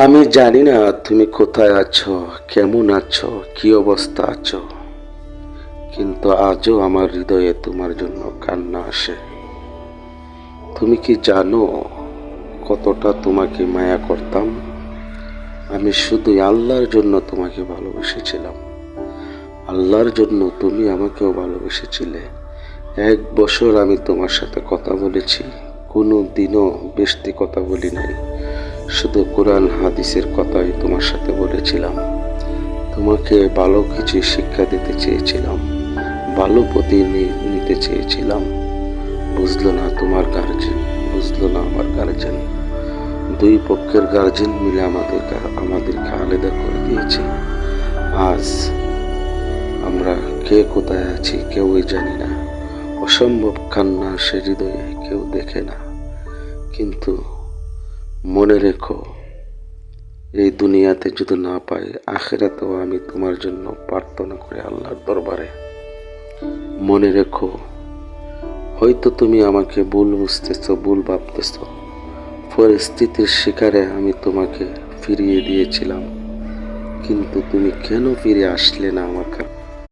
আমি জানি না তুমি কোথায় আছো, কেমন আছো, কি অবস্থা আছো, কিন্তু আজও আমার হৃদয়ে তোমার জন্য কান্না আসে। তুমি কি জানো কতটা তোমাকে মায়া করতাম? আমি শুধু আল্লাহর জন্য তোমাকে ভালোবেসেছিলাম। আল্লাহর জন্য তুমি আমাকেও ভালোবেসেছিলে। 1 বছর আমি তোমার সাথে কথা বলেছি, কোনো দিনও বেশি কথা বলি নাই। শুধু কোরআন হাদিসের কথাই তোমার সাথে বলেছিলাম। তোমাকে ভালো কিছু শিক্ষা দিতে চেয়েছিলাম, ভালো পথে নিতে চেয়েছিলাম। বুঝলো না তোমার গার্জেন, বুঝলো না আমার গার্জেন। দুই পক্ষের গার্জেন মিলে আমাদেরকে আলাদা করে দিয়েছে। আজ আমরা কে কোথায় আছি কেউই জানি না। অসম্ভব কান্না সে হৃদয়ে কেউ দেখে না। কিন্তু মনে রেখো, এই দুনিয়াতে যদি না পাই, আখিরাতেও আমি তোমার জন্য প্রার্থনা করি আল্লাহর দরবারে। মনে রেখো, হয়তো তুমি আমাকে ভুল বুঝতেছ, ভুল ভাবতেছ। পরিস্থিতির শিকারে আমি তোমাকে ফিরিয়ে দিয়েছিলাম, কিন্তু তুমি কেন ফিরে আসলে না আমার কাছে?